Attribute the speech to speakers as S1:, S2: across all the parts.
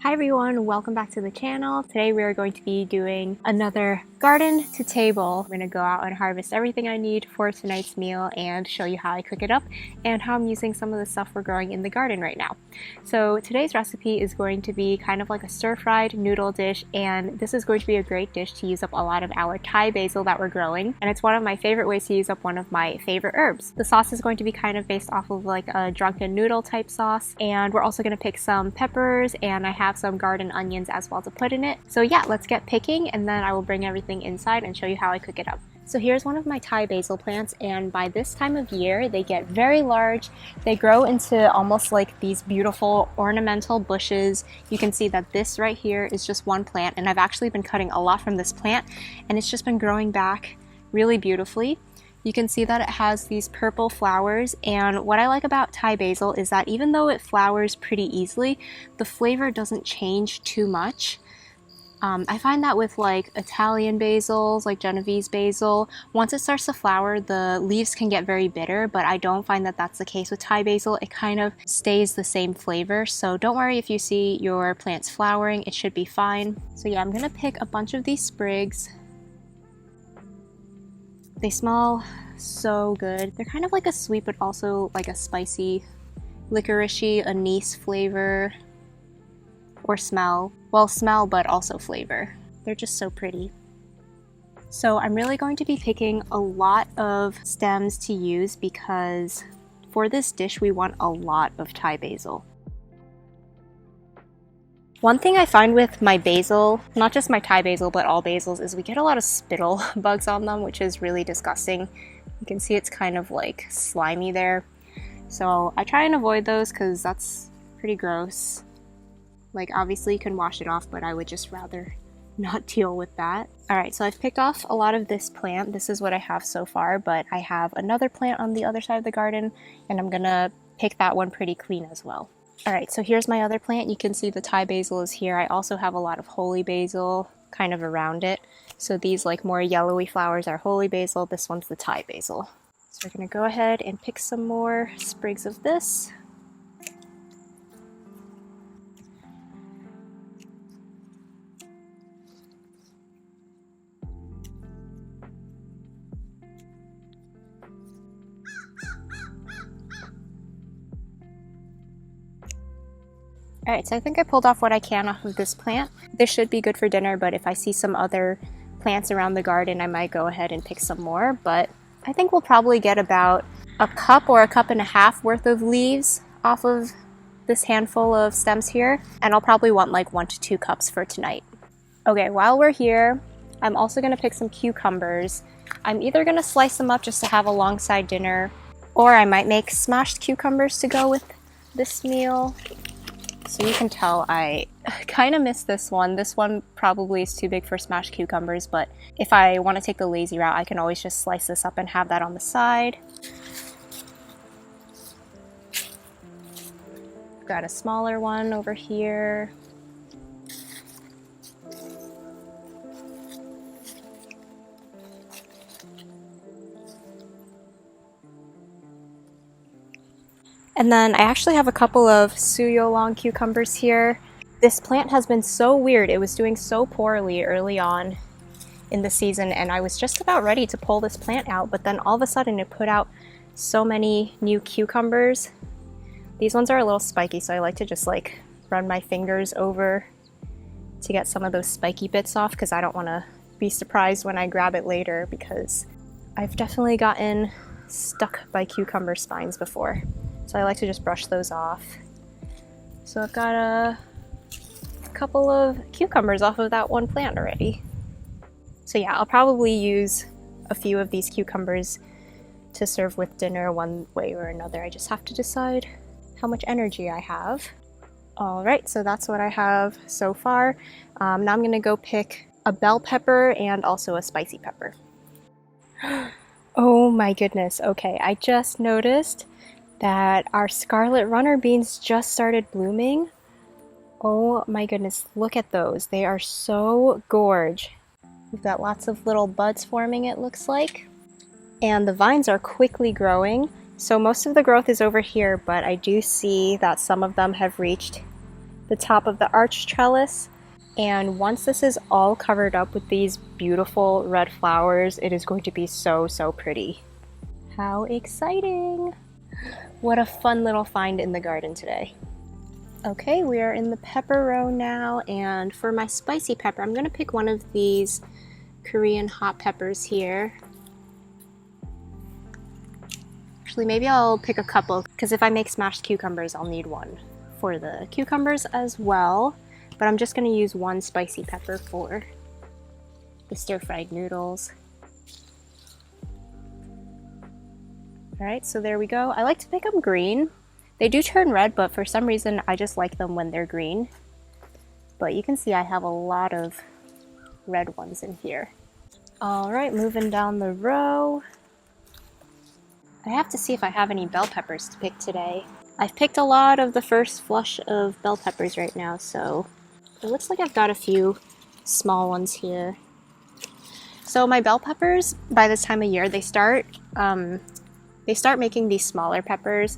S1: Hi everyone, welcome back to the channel. Today we are going to be doing another garden to table. I'm going to go out and harvest everything I need for tonight's meal and show you how I cook it up and how I'm using some of the stuff we're growing in the garden right now. So today's recipe is going to be kind of like a stir-fried noodle dish, and this is going to be a great dish to use up a lot of our Thai basil that we're growing, and it's one of my favorite ways to use up one of my favorite herbs. The sauce is going to be kind of based off of like a drunken noodle type sauce, and we're also going to pick some peppers, and I have some garden onions as well to put in it. So yeah, let's get picking, and then I will bring everything inside and show you how I cook it up. So here's one of my Thai basil plants, and by this time of year they get very large. They grow into almost like these beautiful ornamental bushes. You can see that this right here is just one plant, and I've actually been cutting a lot from this plant, and it's just been growing back really beautifully. You can see that it has these purple flowers, and what I like about Thai basil is that even though it flowers pretty easily, the flavor doesn't change too much. I find that with like Italian basils, like Genovese basil, once it starts to flower, the leaves can get very bitter, but I don't find that that's the case with Thai basil. It kind of stays the same flavor, so don't worry if you see your plants flowering, it should be fine. So yeah, I'm gonna pick a bunch of these sprigs. They smell so good. They're kind of like a sweet, but also like a spicy, licoricey, anise flavor, or smell. Well, smell, but also flavor. They're just so pretty. So I'm really going to be picking a lot of stems to use because for this dish, we want a lot of Thai basil. One thing I find with my basil, not just my Thai basil, but all basils, is we get a lot of spittle bugs on them, which is really disgusting. You can see it's kind of like slimy there. So I try and avoid those because that's pretty gross. Like obviously you can wash it off, but I would just rather not deal with that. Alright, so I've picked off a lot of this plant. This is what I have so far, but I have another plant on the other side of the garden, and I'm gonna pick that one pretty clean as well. Alright, so here's my other plant. You can see the Thai basil is here. I also have a lot of holy basil kind of around it. So these like more yellowy flowers are holy basil. This one's the Thai basil. So we're gonna go ahead and pick some more sprigs of this. Alright, so I think I pulled off what I can off of this plant. This should be good for dinner, but if I see some other plants around the garden, I might go ahead and pick some more. But I think we'll probably get about a cup or a cup and a half worth of leaves off of this handful of stems here. And I'll probably want like 1 to 2 cups for tonight. Okay, while we're here, I'm also going to pick some cucumbers. I'm either going to slice them up just to have alongside dinner, or I might make smashed cucumbers to go with this meal. So you can tell I kind of missed this one. This one probably is too big for smashed cucumbers, but if I want to take the lazy route, I can always just slice this up and have that on the side. Got a smaller one over here. And then I actually have a couple of suyo long cucumbers here. This plant has been so weird. It was doing so poorly early on in the season, and I was just about ready to pull this plant out, but then all of a sudden it put out so many new cucumbers. These ones are a little spiky, so I like to just like run my fingers over to get some of those spiky bits off, because I don't want to be surprised when I grab it later, because I've definitely gotten stuck by cucumber spines before. So I like to just brush those off. So I've got a couple of cucumbers off of that one plant already. So yeah, I'll probably use a few of these cucumbers to serve with dinner one way or another. I just have to decide how much energy I have. Alright, so that's what I have so far. Now I'm gonna go pick a bell pepper and also a spicy pepper. Oh my goodness, okay, I just noticed that our scarlet runner beans just started blooming. Oh my goodness, look at those. They are so gorge. We've got lots of little buds forming, it looks like. And the vines are quickly growing. So most of the growth is over here, but I do see that some of them have reached the top of the arch trellis. And once this is all covered up with these beautiful red flowers, it is going to be so, so pretty. How exciting! What a fun little find in the garden today. Okay, we are in the pepper row now, and for my spicy pepper, I'm gonna pick one of these Korean hot peppers here. Actually, maybe I'll pick a couple, because if I make smashed cucumbers, I'll need one for the cucumbers as well. But I'm just gonna use one spicy pepper for the stir-fried noodles. Alright, so there we go. I like to pick them green. They do turn red, but for some reason I just like them when they're green. But you can see I have a lot of red ones in here. Alright, moving down the row. I have to see if I have any bell peppers to pick today. I've picked a lot of the first flush of bell peppers right now, so it looks like I've got a few small ones here. So my bell peppers, by this time of year, they start making these smaller peppers.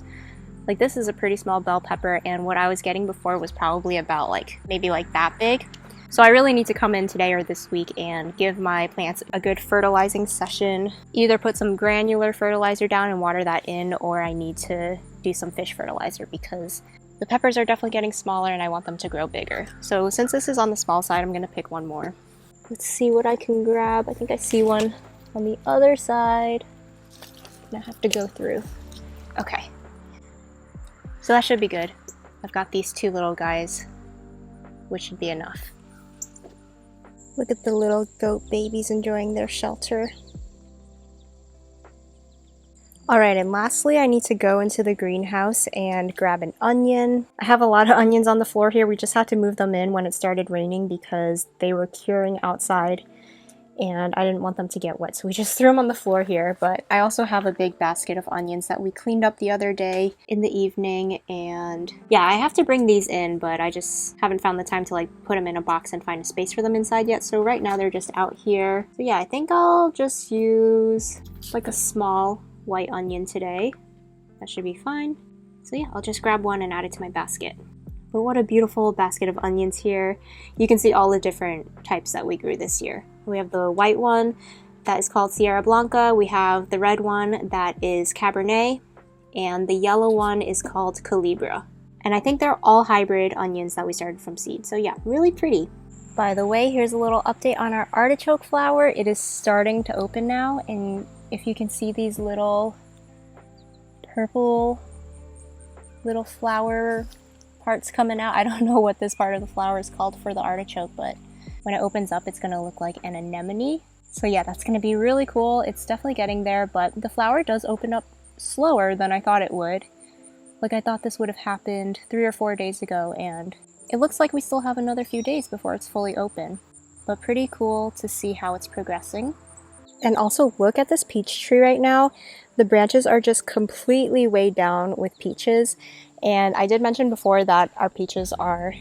S1: Like this is a pretty small bell pepper, and what I was getting before was probably about maybe that big. So I really need to come in today or this week and give my plants a good fertilizing session. Either put some granular fertilizer down and water that in, or I need to do some fish fertilizer because the peppers are definitely getting smaller and I want them to grow bigger. So since this is on the small side, I'm gonna pick one more. Let's see what I can grab. I think I see one on the other side. I'm gonna have to go through. Okay. So that should be good. I've got these two little guys, which should be enough. Look at the little goat babies enjoying their shelter. Alright, and lastly, I need to go into the greenhouse and grab an onion. I have a lot of onions on the floor here. We just had to move them in when it started raining because they were curing outside and I didn't want them to get wet, so we just threw them on the floor here. But I also have a big basket of onions that we cleaned up the other day in the evening, and yeah, I have to bring these in, but I just haven't found the time to put them in a box and find a space for them inside yet, so right now they're just out here. So yeah, I think I'll just use a small white onion today. That should be fine. So yeah, I'll just grab one and add it to my basket. But what a beautiful basket of onions here. You can see all the different types that we grew this year. We have the white one that is called Sierra Blanca. We have the red one that is Cabernet. And the yellow one is called Calibra. And I think they're all hybrid onions that we started from seed. So yeah, really pretty. By the way, here's a little update on our artichoke flower. It is starting to open now. And if you can see these little purple little flower parts coming out. I don't know what this part of the flower is called for the artichoke, but when it opens up, it's gonna look like an anemone. So yeah, that's gonna be really cool. It's definitely getting there, but the flower does open up slower than I thought it would. I thought this would have happened 3 or 4 days ago, and it looks like we still have another few days before it's fully open. But pretty cool to see how it's progressing. And also look at this peach tree right now. The branches are just completely weighed down with peaches. And I did mention before that our peaches are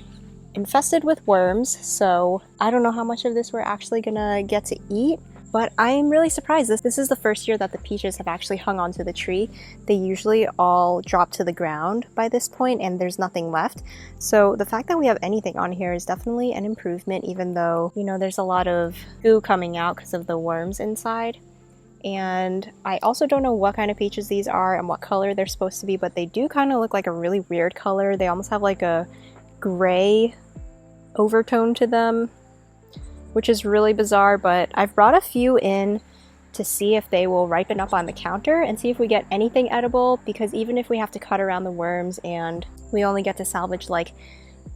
S1: infested with worms, so I don't know how much of this we're actually gonna get to eat, but I'm really surprised. This is the first year that the peaches have actually hung onto the tree. They usually all drop to the ground by this point and there's nothing left. So the fact that we have anything on here is definitely an improvement, even though, there's a lot of goo coming out because of the worms inside. And I also don't know what kind of peaches these are and what color they're supposed to be, but they do kind of look like a really weird color. They almost have a gray overtone to them, which is really bizarre, but I've brought a few in to see if they will ripen up on the counter and see if we get anything edible, because even if we have to cut around the worms and we only get to salvage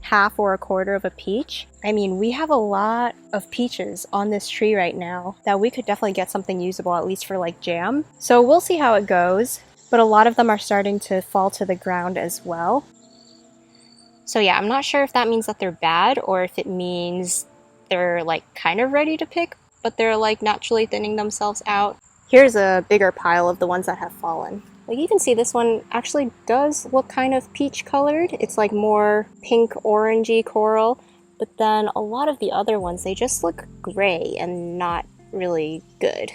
S1: half or a quarter of a peach, we have a lot of peaches on this tree right now that we could definitely get something usable, at least for jam. So we'll see how it goes, but a lot of them are starting to fall to the ground as well. So yeah, I'm not sure if that means that they're bad or if it means they're kind of ready to pick, but they're naturally thinning themselves out. Here's a bigger pile of the ones that have fallen. You can see this one actually does look kind of peach colored. It's more pink orangey coral, but then a lot of the other ones, they just look gray and not really good.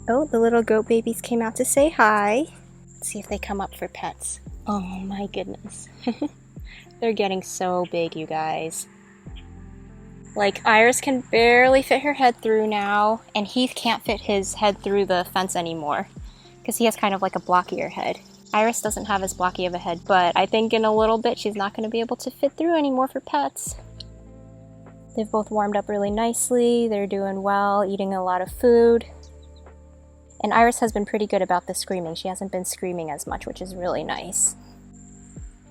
S1: Oh, the little goat babies came out to say hi. Let's see if they come up for pets. Oh my goodness. They're getting so big, you guys. Like, Iris can barely fit her head through now, and Heath can't fit his head through the fence anymore because he has kind of like a blockier head. Iris doesn't have as blocky of a head, but I think in a little bit she's not going to be able to fit through anymore for pets. They've both warmed up really nicely. They're doing well, eating a lot of food. And Iris has been pretty good about the screaming. She hasn't been screaming as much, which is really nice.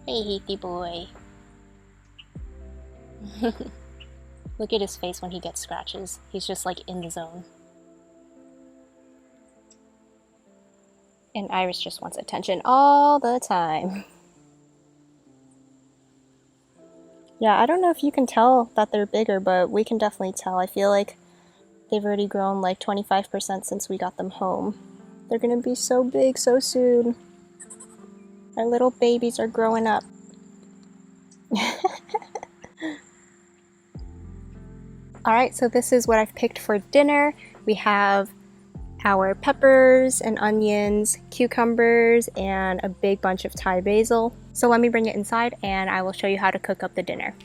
S1: Hey, Heathy boy. Look at his face when he gets scratches. He's just like in the zone. And Iris just wants attention all the time. Yeah, I don't know if you can tell that they're bigger, but we can definitely tell. I feel like they've already grown like 25% since we got them home. They're gonna be so big so soon. Our little babies are growing up. Alright, so this is what I've picked for dinner. We have our peppers and onions, cucumbers, and a big bunch of Thai basil. So let me bring it inside and I will show you how to cook up the dinner.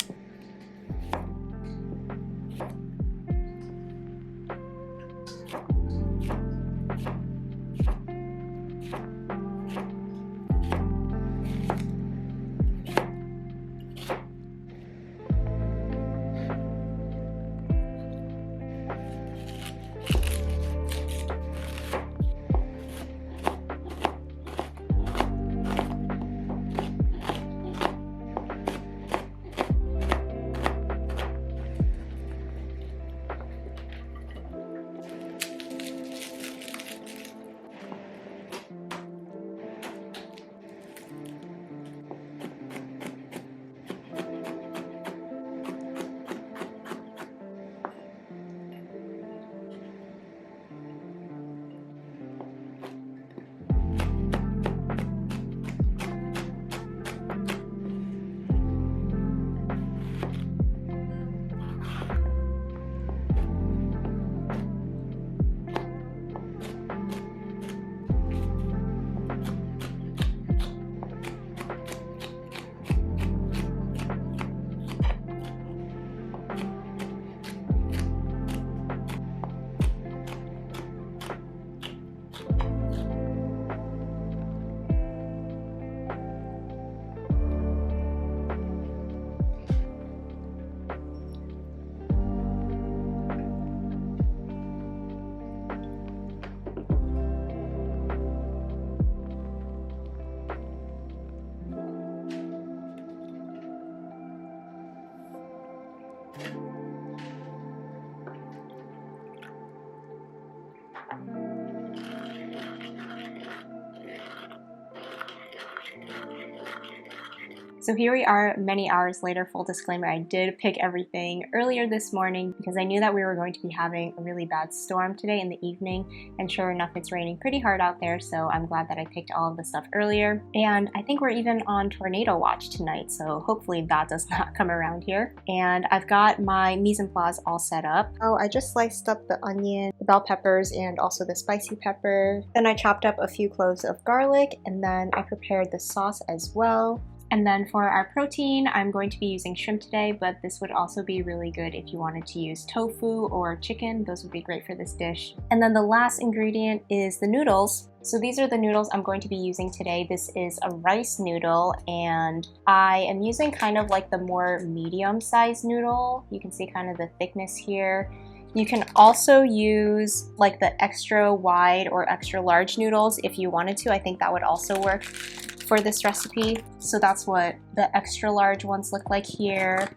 S1: So here we are many hours later. Full disclaimer, I did pick everything earlier this morning because I knew that we were going to be having a really bad storm today in the evening, and sure enough it's raining pretty hard out there, so I'm glad that I picked all of the stuff earlier. And I think we're even on tornado watch tonight, so hopefully that does not come around here. And I've got my mise en place all set up. Oh, I just sliced up the onion, the bell peppers, and also the spicy pepper. Then I chopped up a few cloves of garlic, and then I prepared the sauce as well. And then for our protein, I'm going to be using shrimp today, but this would also be really good if you wanted to use tofu or chicken. Those would be great for this dish. And then the last ingredient is the noodles. So these are the noodles I'm going to be using today. This is a rice noodle, and I am using kind of like the more medium-sized noodle. You can see kind of the thickness here. You can also use like the extra wide or extra large noodles if you wanted to. I think that would also work for this recipe. So that's what the extra large ones look like here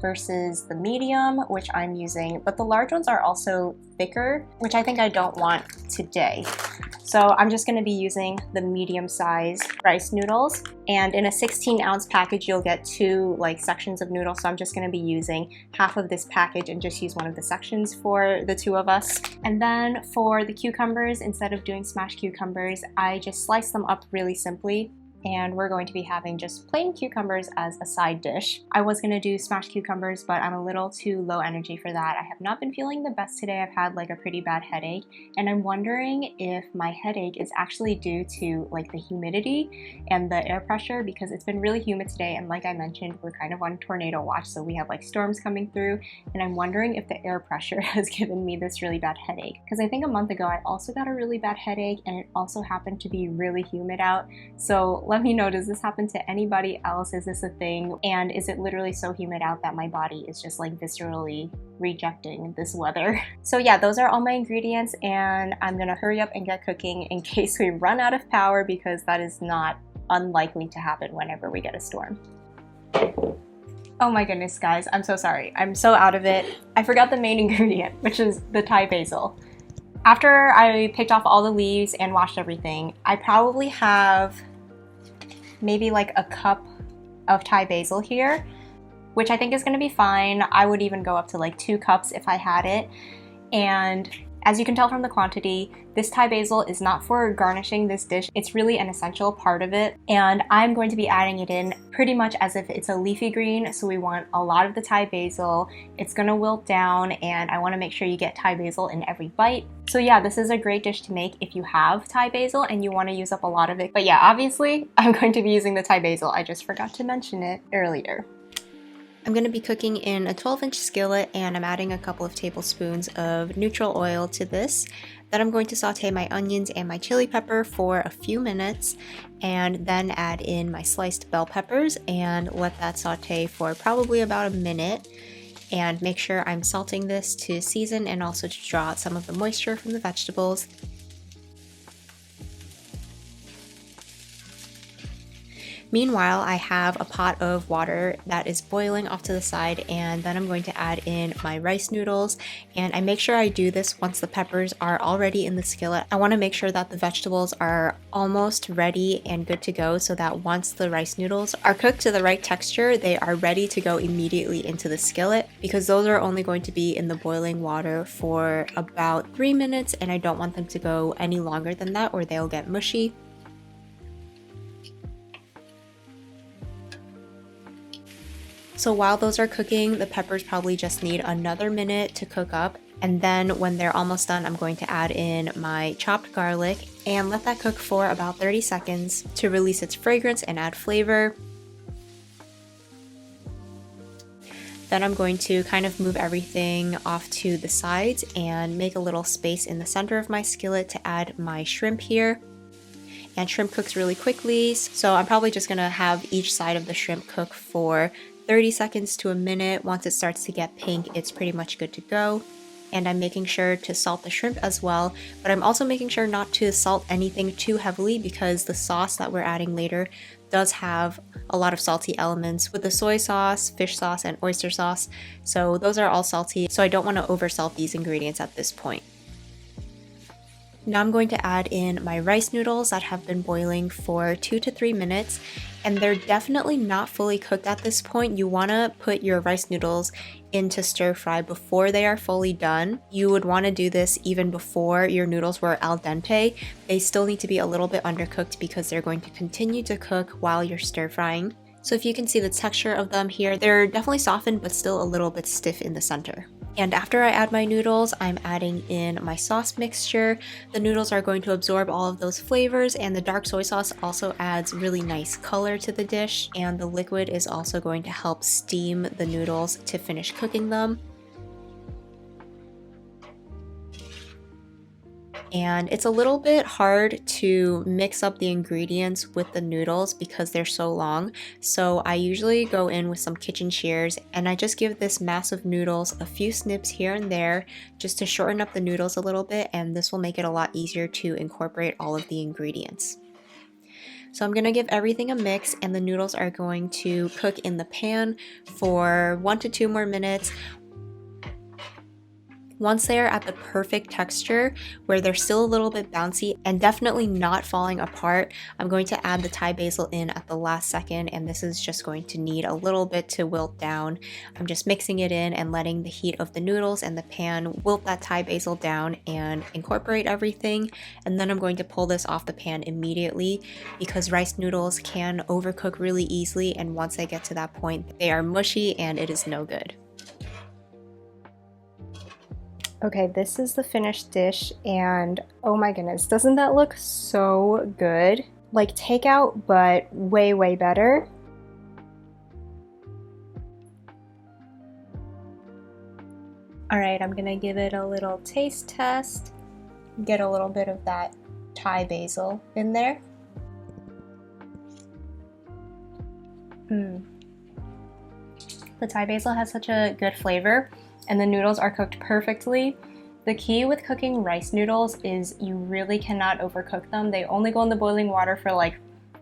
S1: versus the medium, which I'm using. But the large ones are also thicker, which I think I don't want today. So I'm just gonna be using the medium-sized rice noodles. And in a 16-ounce package, you'll get two like sections of noodles. So I'm just gonna be using half of this package and just use one of the sections for the two of us. And then for the cucumbers, instead of doing smashed cucumbers, I just slice them up really simply. and we're going to be having just plain cucumbers as a side dish. I was gonna do smashed cucumbers, but I'm a little too low energy for that. I have not been feeling the best today. I've had like a pretty bad headache, and I'm wondering if my headache is actually due to like the humidity and the air pressure, because it's been really humid today, and like I mentioned, we're kind of on tornado watch, so we have like storms coming through, and I'm wondering if the air pressure has given me this really bad headache. Because I think a month ago I also got a really bad headache, and it also happened to be really humid out. So let me know, does this happen to anybody else? Is this a thing? And is it literally so humid out that my body is just like viscerally rejecting this weather? So yeah, those are all my ingredients, and I'm gonna hurry up and get cooking in case we run out of power, because that is not unlikely to happen whenever we get a storm. Oh my goodness, guys, I'm so sorry. I'm so out of it. I forgot the main ingredient, which is the Thai basil. After I picked off all the leaves and washed everything, I probably have maybe like a cup of Thai basil here, which I think is gonna be fine. I would even go up to like 2 cups if I had it. And as you can tell from the quantity, this Thai basil is not for garnishing this dish. It's really an essential part of it. And I'm going to be adding it in pretty much as if it's a leafy green. So we want a lot of the Thai basil. It's gonna wilt down, and I wanna make sure you get Thai basil in every bite. So yeah, this is a great dish to make if you have Thai basil and you wanna use up a lot of it. But yeah, obviously, I'm going to be using the Thai basil. I just forgot to mention it earlier. I'm going to be cooking in a 12-inch skillet, and I'm adding a couple of tablespoons of neutral oil to this. Then I'm going to saute my onions and my chili pepper for a few minutes, and then add in my sliced bell peppers and let that saute for probably about a minute. And make sure I'm salting this to season and also to draw out some of the moisture from the vegetables. Meanwhile, I have a pot of water that is boiling off to the side, and then I'm going to add in my rice noodles. And I make sure I do this once the peppers are already in the skillet. I want to make sure that the vegetables are almost ready and good to go, so that once the rice noodles are cooked to the right texture, they are ready to go immediately into the skillet, because those are only going to be in the boiling water for about 3 minutes, and I don't want them to go any longer than that or they'll get mushy. So while those are cooking, the peppers probably just need another minute to cook up. And then when they're almost done, I'm going to add in my chopped garlic and let that cook for about 30 seconds to release its fragrance and add flavor. Then I'm going to kind of move everything off to the sides and make a little space in the center of my skillet to add my shrimp here. And shrimp cooks really quickly, so I'm probably just gonna have each side of the shrimp cook for 30 seconds to a minute. Once it starts to get pink, it's pretty much good to go. And I'm making sure to salt the shrimp as well, but I'm also making sure not to salt anything too heavily, because the sauce that we're adding later does have a lot of salty elements with the soy sauce, fish sauce, and oyster sauce. So those are all salty, so I don't want to oversalt these ingredients at this point. Now I'm going to add in my rice noodles that have been boiling for 2 to 3 minutes, and they're definitely not fully cooked at this point. You want to put your rice noodles into stir fry before they are fully done. You would want to do this even before your noodles were al dente. They still need to be a little bit undercooked because they're going to continue to cook while you're stir frying. So if you can see the texture of them here, they're definitely softened but still a little bit stiff in the center. And after I add my noodles, I'm adding in my sauce mixture. The noodles are going to absorb all of those flavors, and the dark soy sauce also adds really nice color to the dish, and the liquid is also going to help steam the noodles to finish cooking them. And it's a little bit hard to mix up the ingredients with the noodles because they're so long. So I usually go in with some kitchen shears and I just give this mass of noodles a few snips here and there just to shorten up the noodles a little bit, and this will make it a lot easier to incorporate all of the ingredients. So I'm going to give everything a mix, and the noodles are going to cook in the pan for 1 to 2 more minutes. Once they are at the perfect texture where they're still a little bit bouncy and definitely not falling apart, I'm going to add the Thai basil in at the last second, and this is just going to need a little bit to wilt down. I'm just mixing it in and letting the heat of the noodles and the pan wilt that Thai basil down and incorporate everything, and then I'm going to pull this off the pan immediately because rice noodles can overcook really easily, and once they get to that point, they are mushy and it is no good. Okay, this is the finished dish, and oh my goodness, doesn't that look so good? Like takeout, but way, way better. All right, I'm gonna give it a little taste test. Get a little bit of that Thai basil in there. The Thai basil has such a good flavor, and the noodles are cooked perfectly. The key with cooking rice noodles is you really cannot overcook them. They only go in the boiling water for like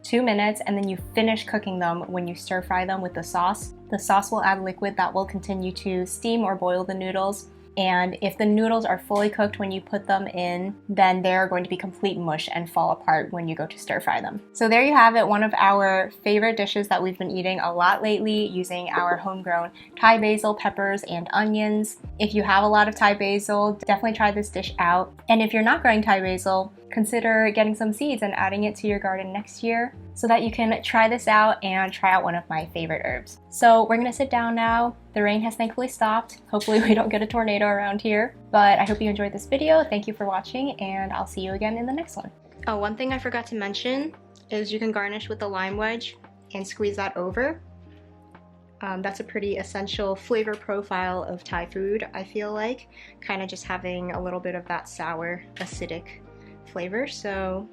S1: 2 minutes, and then you finish cooking them when you stir fry them with the sauce. The sauce will add liquid that will continue to steam or boil the noodles. And if the noodles are fully cooked when you put them in, then they're going to be complete mush and fall apart when you go to stir fry them. So there you have it, one of our favorite dishes that we've been eating a lot lately using our homegrown Thai basil, peppers, and onions. If you have a lot of Thai basil, definitely try this dish out. And if you're not growing Thai basil, consider getting some seeds and adding it to your garden next year so that you can try this out and try out one of my favorite herbs. So we're gonna sit down now. The rain has thankfully stopped. Hopefully we don't get a tornado around here. But I hope you enjoyed this video. Thank you for watching, and I'll see you again in the next one. Oh, one thing I forgot to mention is you can garnish with the lime wedge and squeeze that over. That's a pretty essential flavor profile of Thai food, I feel like. Kind of just having a little bit of that sour, acidic flavor. So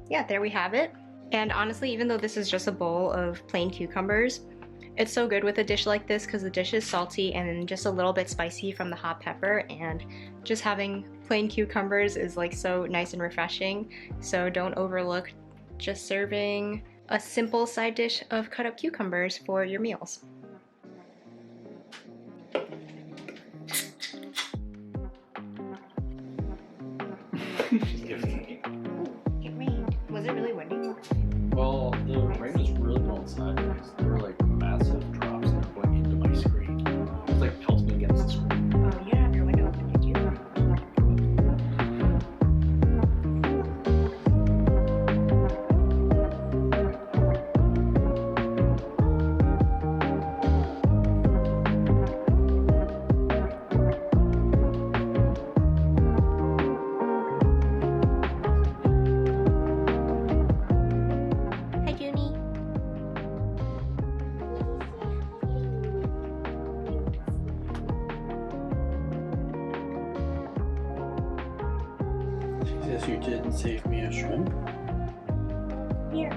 S1: yeah, there we have it. And honestly, even though this is just a bowl of plain cucumbers, it's so good with a dish like this because the dish is salty and just a little bit spicy from the hot pepper, and just having plain cucumbers is like so nice and refreshing. So don't overlook just serving a simple side dish of cut up cucumbers for your meals. It rained. Was it really windy?
S2: Well, the rain was really going sideways. There were like massive drops that were going into my screen. It was like pelting against the screen.
S1: Oh, you don't have your window open, did you? Hi, Junie.
S2: She says you didn't save me a shrimp.
S1: Here.